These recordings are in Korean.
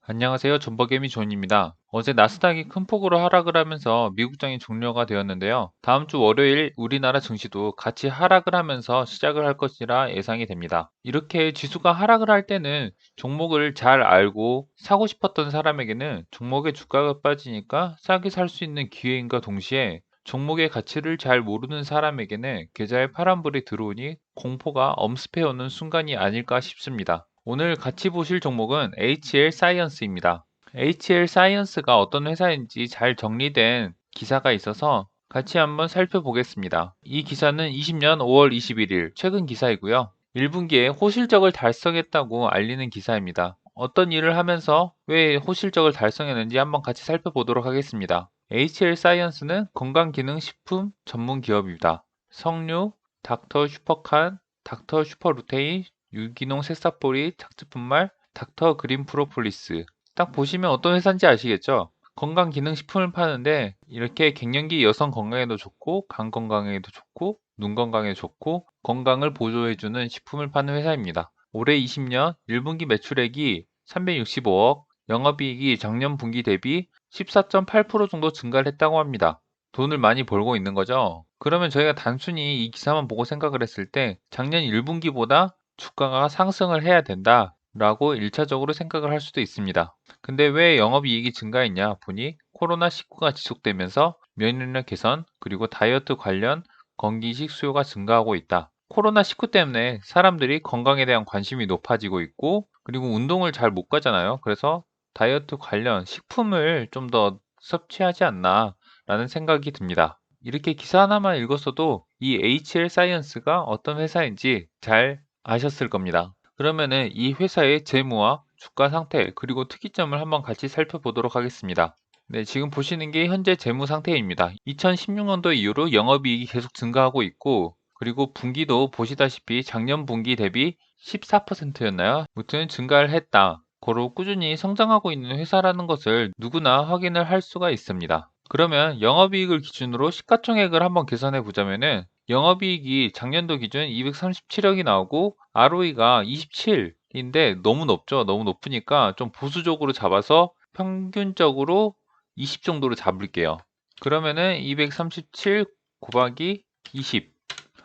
안녕하세요. 존버개미 존입니다. 어제 나스닥이 큰 폭으로 하락을 하면서 미국장이 종료가 되었는데요. 다음 주 월요일 우리나라 증시도 같이 하락을 하면서 시작을 할 것이라 예상이 됩니다. 이렇게 지수가 하락을 할 때는 종목을 잘 알고 사고 싶었던 사람에게는 종목의 주가가 빠지니까 싸게 살 수 있는 기회인가 동시에 종목의 가치를 잘 모르는 사람에게는 계좌에 파란불이 들어오니 공포가 엄습해오는 순간이 아닐까 싶습니다. 오늘 같이 보실 종목은 HL 사이언스입니다. HL 사이언스가 어떤 회사인지 잘 정리된 기사가 있어서 같이 한번 살펴보겠습니다. 이 기사는 20년 5월 21일 최근 기사이고요. 1분기에 호실적을 달성했다고 알리는 기사입니다. 어떤 일을 하면서 왜 호실적을 달성했는지 한번 같이 살펴보도록 하겠습니다. HL 사이언스는 건강기능식품 전문 기업입니다. 석류, 닥터 슈퍼칸, 닥터 슈퍼루테인, 유기농 새싹보리, 착즙분말, 닥터 그린 프로폴리스. 딱 보시면 어떤 회사인지 아시겠죠? 건강기능식품을 파는데 이렇게 갱년기 여성 건강에도 좋고 간 건강에도 좋고 눈 건강에 좋고 건강을 보조해주는 식품을 파는 회사입니다. 올해 20년 1분기 매출액이 365억, 영업이익이 작년 분기 대비 14.8% 정도 증가를 했다고 합니다. 돈을 많이 벌고 있는 거죠. 그러면 저희가 단순히 이 기사만 보고 생각을 했을 때 작년 1분기보다 주가가 상승을 해야 된다라고 1차적으로 생각을 할 수도 있습니다. 근데 왜 영업이익이 증가했냐 보니 코로나19가 지속되면서 면역력 개선 그리고 다이어트 관련 건기식 수요가 증가하고 있다. 코로나19 때문에 사람들이 건강에 대한 관심이 높아지고 있고 그리고 운동을 잘 못 가잖아요. 그래서 다이어트 관련 식품을 좀 더 섭취하지 않나 라는 생각이 듭니다. 이렇게 기사 하나만 읽었어도 이 HL 사이언스가 어떤 회사인지 잘 아셨을 겁니다. 그러면은 이 회사의 재무와 주가 상태 그리고 특이점을 한번 같이 살펴보도록 하겠습니다. 네, 지금 보시는 게 현재 재무 상태입니다. 2016년도 이후로 영업이익이 계속 증가하고 있고 그리고 분기도 보시다시피 작년 분기 대비 14%였나요? 무튼 증가를 했다. 고로 꾸준히 성장하고 있는 회사라는 것을 누구나 확인을 할 수가 있습니다. 그러면 영업이익을 기준으로 시가총액을 한번 계산해 보자면은 영업이익이 작년도 기준 237억이 나오고 ROE가 27인데 너무 높죠. 너무 높으니까 좀 보수적으로 잡아서 평균적으로 20 정도로 잡을게요. 그러면은 237 곱하기 20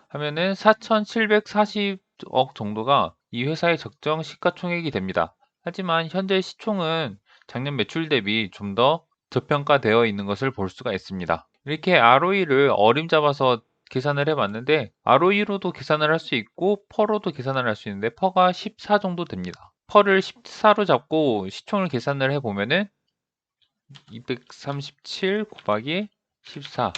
하면은 4,740억 정도가 이 회사의 적정 시가총액이 됩니다. 하지만 현재 시총은 작년 매출 대비 좀 더 저평가되어 있는 것을 볼 수가 있습니다. 이렇게 ROE를 어림잡아서 계산을 해봤는데 ROE로도 계산을 할 수 있고 퍼로도 계산을 할 수 있는데 퍼가 14 정도 됩니다. 퍼를 14로 잡고 시총을 계산을 해보면은 237 곱하기 14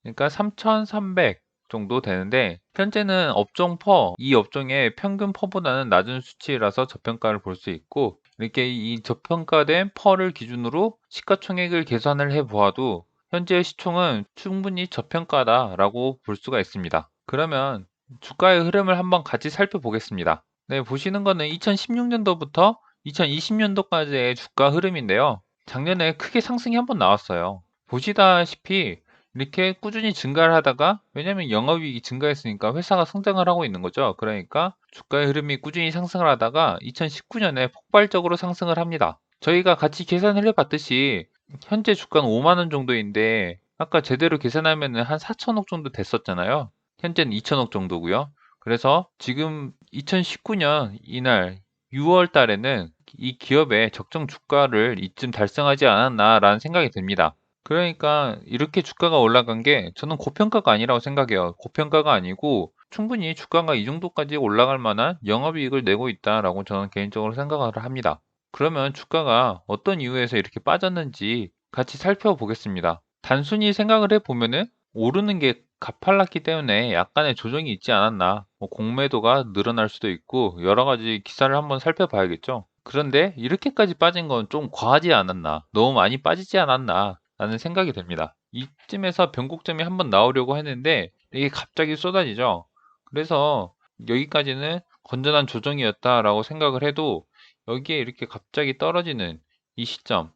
그러니까 3,300 정도 되는데 현재는 업종 퍼, 이 업종의 평균 퍼보다는 낮은 수치라서 저평가를 볼 수 있고 이렇게 이 저평가된 퍼를 기준으로 시가총액을 계산을 해 보아도 현재 시총은 충분히 저평가다라고 볼 수가 있습니다. 그러면 주가의 흐름을 한번 같이 살펴보겠습니다. 네, 보시는 거는 2016년도부터 2020년도까지의 주가 흐름인데요. 작년에 크게 상승이 한번 나왔어요. 보시다시피 이렇게 꾸준히 증가를 하다가 왜냐면 영업이익이 증가했으니까 회사가 성장을 하고 있는 거죠. 그러니까 주가의 흐름이 꾸준히 상승을 하다가 2019년에 폭발적으로 상승을 합니다. 저희가 같이 계산을 해봤듯이 현재 주가는 5만 원 정도인데 아까 제대로 계산하면 한 4천억 정도 됐었잖아요. 현재는 2천억 정도고요. 그래서 지금 2019년 이날 6월 달에는 이 기업의 적정 주가를 이쯤 달성하지 않았나라는 생각이 듭니다. 그러니까 이렇게 주가가 올라간 게 저는 고평가가 아니라고 생각해요. 고평가가 아니고 충분히 주가가 이 정도까지 올라갈 만한 영업이익을 내고 있다라고 저는 개인적으로 생각을 합니다. 그러면 주가가 어떤 이유에서 이렇게 빠졌는지 같이 살펴보겠습니다. 단순히 생각을 해보면은 오르는 게 가팔랐기 때문에 약간의 조정이 있지 않았나. 뭐 공매도가 늘어날 수도 있고 여러 가지 기사를 한번 살펴봐야겠죠. 그런데 이렇게까지 빠진 건 좀 과하지 않았나. 너무 많이 빠지지 않았나. 라는 생각이 듭니다. 이쯤에서 변곡점이 한번 나오려고 했는데 이게 갑자기 쏟아지죠. 그래서 여기까지는 건전한 조정이었다라고 생각을 해도 여기에 이렇게 갑자기 떨어지는 이 시점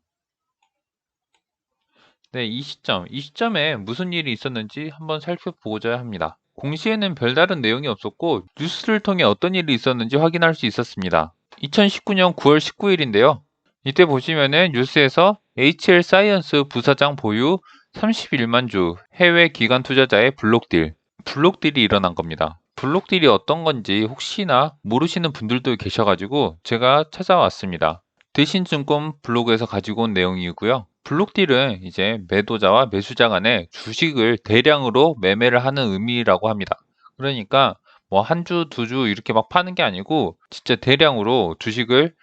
네, 이 시점에 무슨 일이 있었는지 한번 살펴보고자 합니다. 공시에는 별다른 내용이 없었고 뉴스를 통해 어떤 일이 있었는지 확인할 수 있었습니다. 2019년 9월 19일인데요. 이때 보시면은 뉴스에서 HL 사이언스 부사장 보유 31만 주 해외 기관 투자자의 블록딜이 일어난 겁니다. 블록딜이 어떤 건지 혹시나 모르시는 분들도 계셔가지고 제가 찾아왔습니다. 대신증권 블로그에서 가지고 온 내용이고요. 블록딜은 이제 매도자와 매수자 간에 주식을 대량으로 매매를 하는 의미라고 합니다. 그러니까 뭐 한 주, 두 주 이렇게 막 파는 게 아니고 진짜 대량으로 주식을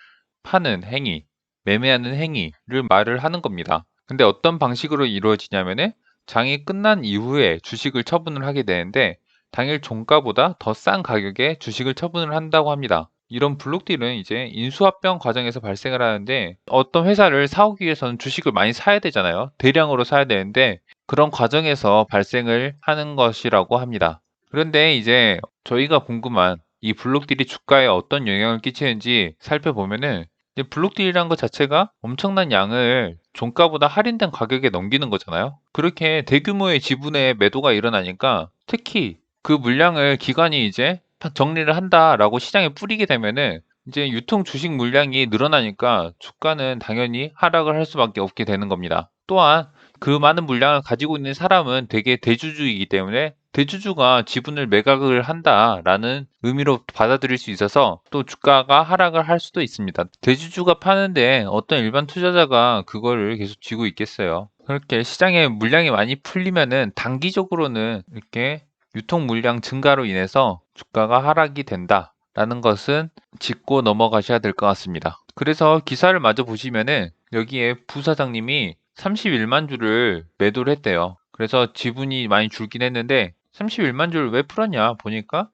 파는 행위, 매매하는 행위를 말을 하는 겁니다. 근데 어떤 방식으로 이루어지냐면은 장이 끝난 이후에 주식을 처분을 하게 되는데 당일 종가보다 더 싼 가격에 주식을 처분을 한다고 합니다. 이런 블록딜은 이제 인수합병 과정에서 발생을 하는데 어떤 회사를 사오기 위해서는 주식을 많이 사야 되잖아요. 대량으로 사야 되는데 그런 과정에서 발생을 하는 것이라고 합니다. 그런데 이제 저희가 궁금한 이 블록딜이 주가에 어떤 영향을 끼치는지 살펴보면은 이제 블록딜이란 것 자체가 엄청난 양을 종가보다 할인된 가격에 넘기는 거잖아요. 그렇게 대규모의 지분의 매도가 일어나니까 특히 그 물량을 기관이 이제 정리를 한다라고 시장에 뿌리게 되면은 이제 유통 주식 물량이 늘어나니까 주가는 당연히 하락을 할 수밖에 없게 되는 겁니다. 또한 그 많은 물량을 가지고 있는 사람은 되게 대주주이기 때문에 대주주가 지분을 매각을 한다라는 의미로 받아들일 수 있어서 또 주가가 하락을 할 수도 있습니다. 대주주가 파는데 어떤 일반 투자자가 그거를 계속 쥐고 있겠어요. 그렇게 시장에 물량이 많이 풀리면은 단기적으로는 이렇게 유통 물량 증가로 인해서 주가가 하락이 된다라는 것은 짚고 넘어가셔야 될 것 같습니다. 그래서 기사를 마저 보시면은 여기에 부사장님이 31만 주를 매도를 했대요. 그래서 지분이 많이 줄긴 했는데 31만 주를 왜 풀었냐 보니까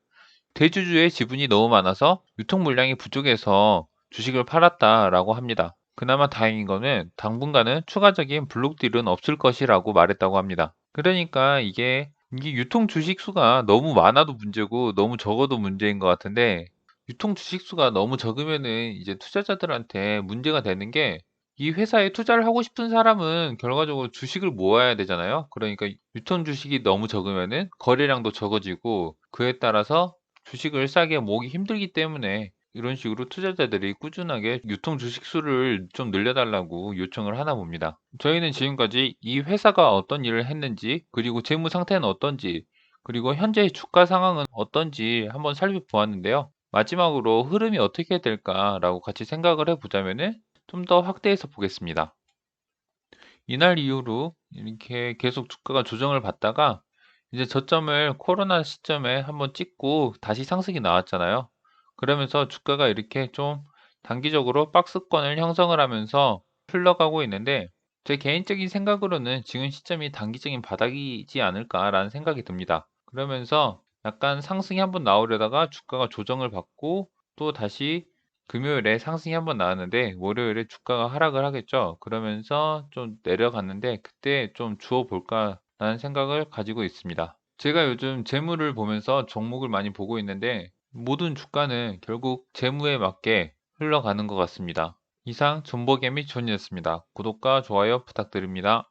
대주주의 지분이 너무 많아서 유통 물량이 부족해서 주식을 팔았다라고 합니다. 그나마 다행인 거는 당분간은 추가적인 블록딜은 없을 것이라고 말했다고 합니다. 그러니까 이게 유통 주식 수가 너무 많아도 문제고 너무 적어도 문제인 것 같은데 유통 주식 수가 너무 적으면은 이제 투자자들한테 문제가 되는 게 이 회사에 투자를 하고 싶은 사람은 결과적으로 주식을 모아야 되잖아요. 그러니까 유통 주식이 너무 적으면은 거래량도 적어지고 그에 따라서 주식을 싸게 모으기 힘들기 때문에 이런 식으로 투자자들이 꾸준하게 유통 주식 수를 좀 늘려달라고 요청을 하나 봅니다. 저희는 지금까지 이 회사가 어떤 일을 했는지, 그리고 재무 상태는 어떤지, 그리고 현재 주가 상황은 어떤지 한번 살펴보았는데요. 마지막으로 흐름이 어떻게 될까라고 같이 생각을 해보자면은 좀 더 확대해서 보겠습니다. 이날 이후로 이렇게 계속 주가가 조정을 받다가 이제 저점을 코로나 시점에 한번 찍고 다시 상승이 나왔잖아요. 그러면서 주가가 이렇게 좀 단기적으로 박스권을 형성을 하면서 흘러가고 있는데 제 개인적인 생각으로는 지금 시점이 단기적인 바닥이지 않을까라는 생각이 듭니다. 그러면서 약간 상승이 한번 나오려다가 주가가 조정을 받고 또 다시 금요일에 상승이 한번 나왔는데 월요일에 주가가 하락을 하겠죠. 그러면서 좀 내려갔는데 그때 좀 주워 볼까라는 생각을 가지고 있습니다. 제가 요즘 재무를 보면서 종목을 많이 보고 있는데 모든 주가는 결국 재무에 맞게 흘러가는 것 같습니다. 이상 존버개미 존이었습니다. 구독과 좋아요 부탁드립니다.